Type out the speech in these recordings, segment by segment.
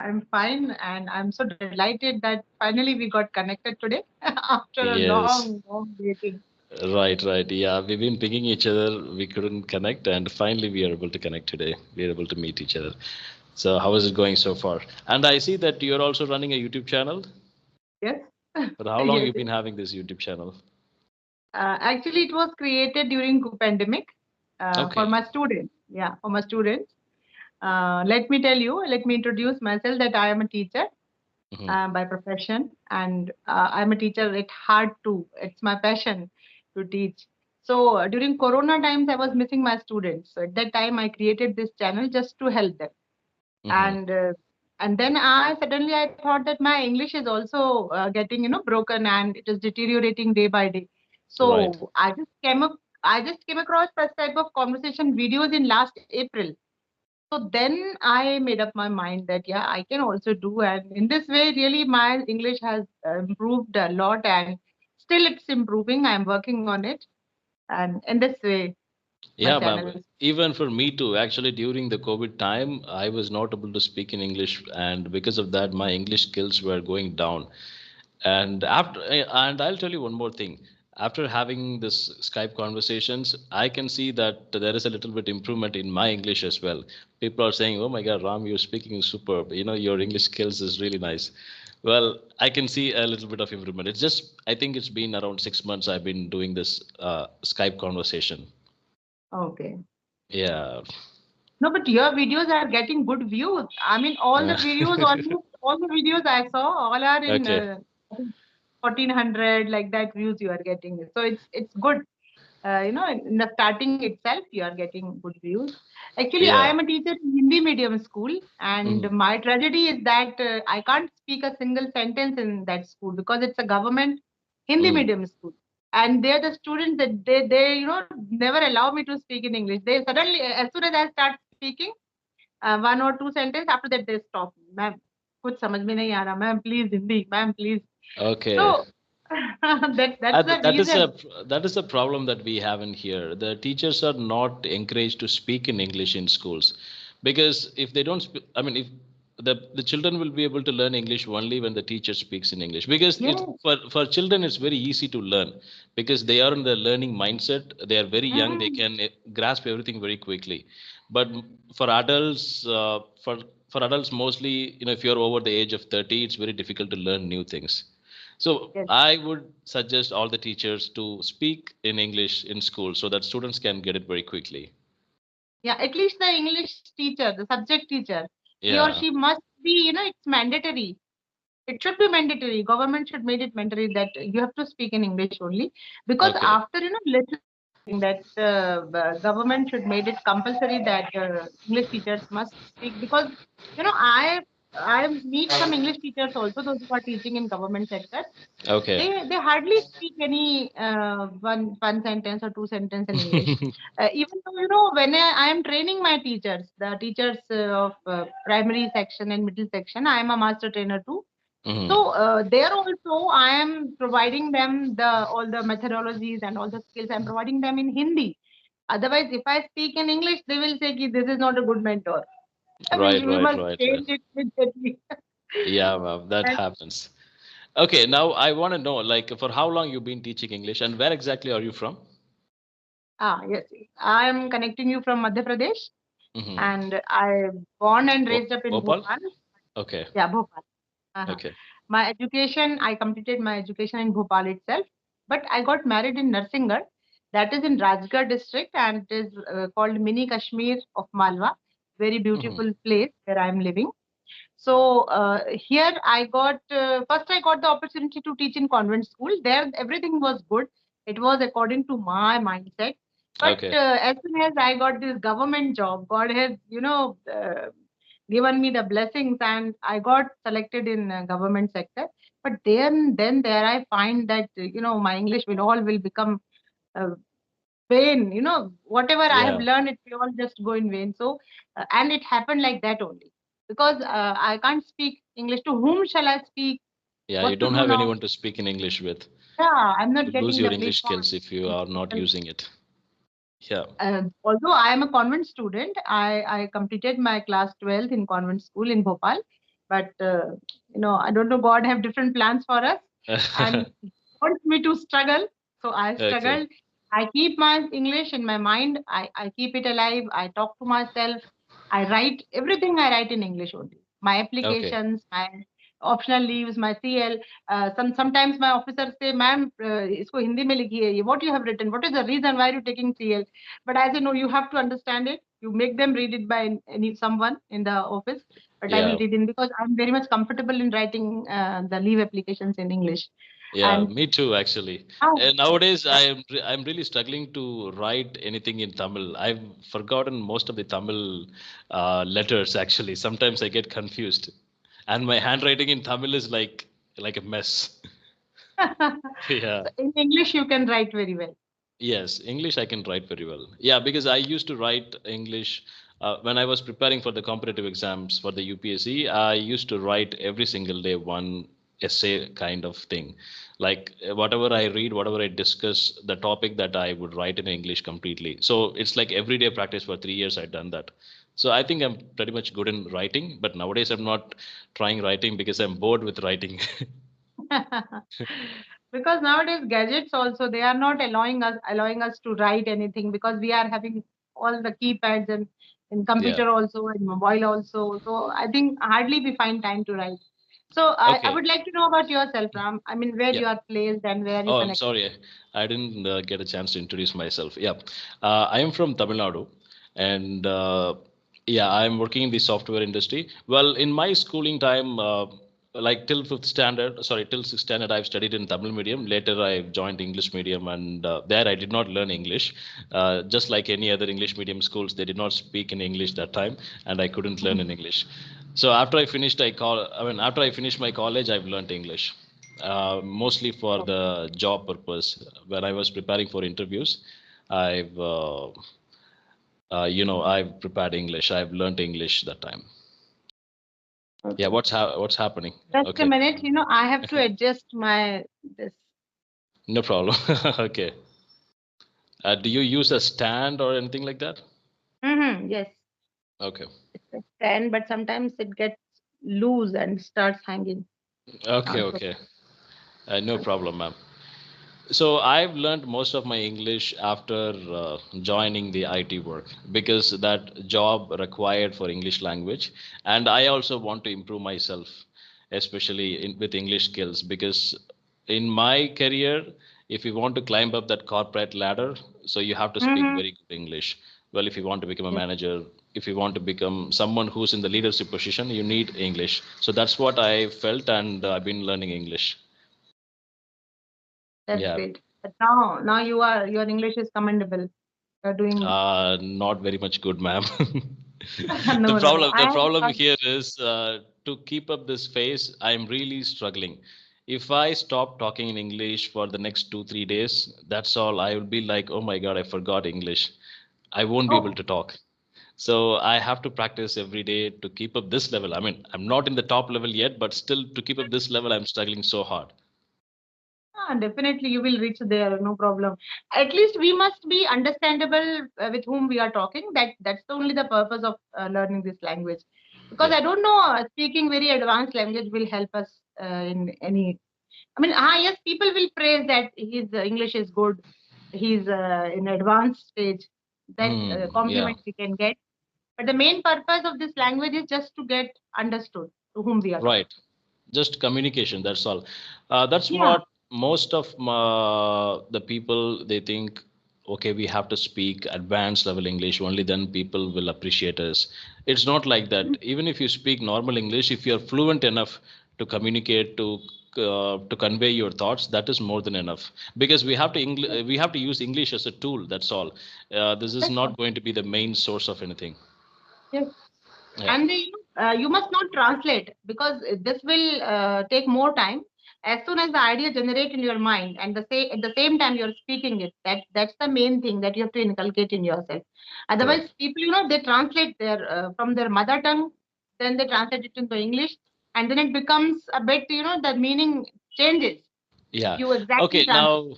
I'm fine, and I'm so delighted that finally we got connected today after a Yes, long, long waiting. right. Yeah, we've been pinging each other. We couldn't connect, and finally we are able to connect today. We are able to meet each other. So, how is it going so far? And I see that you're also running a YouTube channel. Yes, But how long yes. you've been having this YouTube channel? Actually, it was created during pandemic for Okay. my students. Yeah, for my students. Let me introduce myself that I am a teacher Hmm. by profession, and I'm a teacher at heart too. It's my passion to teach. So during Corona times, I was missing my students. So at that time, I created this channel just to help them. Hmm. And then I thought that my English is also getting broken, and it is deteriorating day by day. Right. So I just came across such type of conversation videos in last April. So then I made up my mind that yeah, I can also do, and in this way really my English has improved a lot, and still it's improving. I'm working on it, and in this way my Yeah, ma'am. channel is. Even for me too. Actually, during the COVID time, I was not able to speak in English, and because of that, my English skills were going down. And I'll tell you one more thing. After having this Skype conversations, I can see that there is a little bit improvement in my English as well. People are saying, "Oh my God, Ram, you're speaking superb. You know, your English skills is really nice." Well, I can see a little bit of improvement. It's just, I think it's been around 6 months I've been doing this Skype conversation. Okay. Yeah. No, but your videos are getting good views. I mean, Uh, almost all the videos I saw, all are in okay. 1400 like that views you are getting. So it's good. In the starting itself, you are getting good views. Actually, I Yeah. am a teacher in Hindi medium school, and Mhm. my tragedy is that I can't speak a single sentence in that school because it's a government Hindi Mm. medium school, and they're the students that they never allow me to speak in English. They suddenly, as soon as I start speaking one or two sentences, after that they stop me. Ma'am, कुछ समझ में नहीं आ रहा. Ma'am, please Hindi. Ma'am, please. Okay. So that's the That is reason. a problem that we have in here. The teachers are not encouraged to speak in English in schools, because if they don't, I mean, if the children will be able to learn English only when the teacher speaks in English, because it's Yes. for children it's very easy to learn because they are in the learning mindset. They are very young. They Mm. can grasp everything very quickly. But for adults, for adults mostly, if you're over the age of 30, it's very difficult to learn new things. So Yes. I would suggest all the teachers to speak in English in school so that students can get it very quickly. Yeah, at least the English teacher, the subject teacher, he or Yeah. she must be, it's mandatory. It should be mandatory. Government should make it mandatory that you have to speak in English only. Because Okay. after, little think that government should make it compulsory that English teachers must speak. Because, I meet some English teachers also, those who are teaching in government sector. Okay. They hardly speak any one sentence or two sentence in English. Even though when I am training my teachers, the teachers of primary section and middle section, I am a master trainer too. Hmm. So there also I am providing them the all the methodologies and all the skills. I'm providing them in Hindi. Otherwise, if I speak in English, they will say, "Ki, this is not a good mentor." I mean, Right, we right, must right, right. change it immediately. Yeah, ma'am, that And happens. Okay, now I want to know, like, for how long you've been teaching English and where exactly are you from? yes, I am connecting you from Madhya Pradesh, Hmm. and I born and raised up in Bhopal? Bhopal. Okay, Yeah, Bhopal. Uh-huh. okay. My education, I completed my education in Bhopal itself, but I got married in Narsingarh, that is in Rajgarh district, and it is called Mini Kashmir of Malwa, very Hmm. beautiful place where I am living. So here I got first I got the opportunity to teach in convent school. There everything was good. It was according to my mindset. But Okay. as soon as I got this government job, God has given me the blessings, and I got selected in government sector. But then there I find that my English will become uh, vain. Whatever I have Yeah. learned, it will all just go in vain. So and it happened like that only because I can't speak English. To whom shall I speak? Yeah, you What to don't do have now? anyone to speak in English with. Yeah, I'm not You lose getting your the English platform. skills if you are not using it. Yeah. Although I am a convent student, I completed my class 12th in convent school in Bhopal. but I don't know, God have different plans for us, and He wants me to struggle. So I Okay. struggled. I keep my English in my mind. I keep it alive. I talk to myself. I write everything. I write in English only. My Okay. applications, my optional leaves, my CL. Sometimes my officers say, "Ma'am, इसको हिंदी में लिखिए. What you have written? What is the reason why you taking CL?" But I say, no, you have to understand it. You make them read it by any someone in the office, but I will Yeah. read in because I'm very much comfortable in writing the leave applications in English. Yeah, And me too, actually. now, And nowadays, I'm really struggling to write anything in Tamil. I've forgotten most of the Tamil letters, actually. Sometimes I get confused, and my handwriting in Tamil is like a mess. Yeah. so in English, you can write very well. Yes, English I can write very well. Yeah, because I used to write English when I was preparing for the competitive exams for the UPSC. I used to write every single day one essay kind of thing. Like whatever I read, whatever I discuss, the topic that I would write in English completely. So it's like everyday practice for 3 years I've done that. So I think I'm pretty much good in writing, but nowadays I'm not trying writing because I'm bored with writing. Because nowadays gadgets also, they are not allowing us to write anything, because we are having all the keypads and in Yeah. computer also and mobile also. So I think hardly we find time to write. So I Okay. would like to know about yourself, Ram. I mean, where Yeah. you are placed and where you Oh, I'm connected. sorry. I didn't get a chance to introduce myself. Yeah. I am from Tamil Nadu, and yeah, I'm working in the software industry. Well, in my schooling time, like till fifth standard, sorry, till sixth standard, I've studied in Tamil medium. Later, I joined English medium, and there I did not learn English. Just like any other English medium schools, they did not speak in English that time, and I couldn't learn in English. So after I finished, I mean, after I finished my college, I've learned English mostly for the job purpose. When I was preparing for interviews, I've I've prepared English. I've learned English that time. Yeah, Okay. what's happening? Just a Okay, minute, I have to adjust my this. no problem. Okay. Do you use a stand or anything like that? Yes, Okay. it's a stand, but sometimes it gets loose and starts hanging. Okay. Not so. Okay. No problem, ma'am. So I've learned most of my English after joining the IT work because that job required for English language, and I also want to improve myself, especially with English skills. Because in my career, if you want to climb up that corporate ladder, so you have to speak Mm-hmm. very good English. Well, if you want to become a Yes, manager, if you want to become someone who's in the leadership position, you need English. So that's what I felt, and I've been learning English. that's Yeah. great. But now your English is commendable. You're doing Not very much good, ma'am. no, no, no. The I have problem thought, here is to keep up this pace. I'm really struggling. If I stop talking in English for the next 2 3 days, that's all. I will be like, oh my God, I forgot English. I won't be able oh, to talk. So I have to practice every day to keep up this level. I mean, I'm not in the top level yet, but still to keep up this level, I'm struggling so hard. definitely you will reach there, no problem. At least we must be understandable with whom we are talking. That's only the purpose of learning this language. Because Yeah. I don't know, speaking very advanced language will help us in any. I mean, yes, people will praise that his English is good. He's in advanced stage. That Yeah. compliment we can get. But the main purpose of this language is just to get understood to whom we are talking. Right. Just communication, that's all. That's Yeah. what most of the people they think, okay, we have to speak advanced level English, only then people will appreciate us. It's not like that. Even if you speak normal English, if you're fluent enough to communicate, to convey your thoughts, that is more than enough, because we have to use English as a tool, that's all. This is That's all. not going to be the main source of anything. Yes. Yeah. And you must not translate, because this will take more time. As soon as the idea generate in your mind, and at the same time you're speaking it, that's the main thing that you have to inculcate in yourself. Otherwise, Correct. people, they translate their from their mother tongue, then they translate it into English, and then it becomes a bit, the meaning changes if Yeah. you exactly Okay, translate. now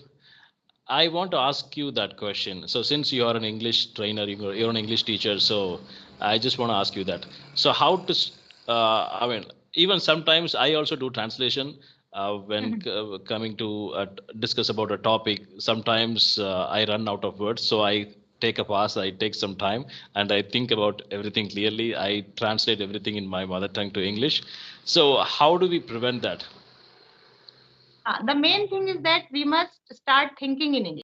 I want to ask you that question. So, since you are an English trainer, you're an English teacher, so I just want to ask you that. So, I mean, even sometimes I also do translation when Mhm. coming to discuss about a topic. Sometimes I run out of words, so I take a pause, I take some time, and I think about everything clearly. I translate everything in my mother tongue to English. So how do we prevent that? The main thing is that we must start thinking in English.